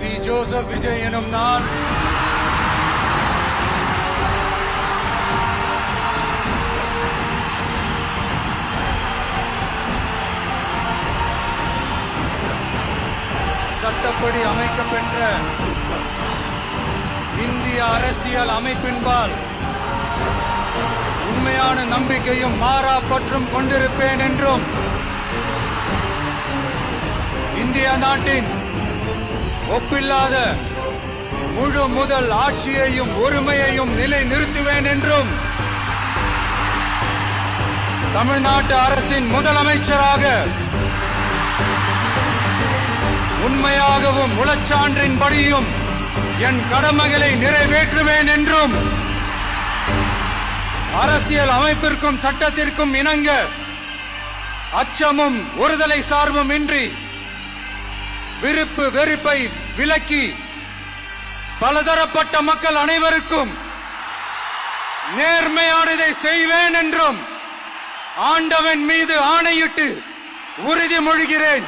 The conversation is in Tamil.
டி ஜோசப் விஜய் எனும் நான் சட்டப்படி அமைக்கப்பெற்ற இந்திய அரசியல் அமைப்பின்பால் உண்மையான நம்பிக்கையும் மாறா பற்றும் கொண்டிருப்பேன் என்றும் இந்திய நாட்டின் ஒப்பில்லாத முழு முதல் ஆட்சியையும் உரிமையையும் நிலை நிறுத்துவேன் என்றும் தமிழ்நாட்டு அரசின் முதலமைச்சராக உண்மையாகவும் உளச்சான்றின்படியும் என் கடமைகளை நிறைவேற்றுவேன் என்றும் அரசியல் அமைப்பிற்கும் சட்டத்திற்கும் இணங்க அச்சமும் ஒருதலை சார்பும் இன்றி விருப்பு வெறுப்பை விலக்கி பலதரப்பட்ட மக்கள் அனைவருக்கும் நேர்மையானதை செய்வேன் என்றும் ஆண்டவன் மீது ஆணையிட்டு உறுதிமொழிகிறேன்.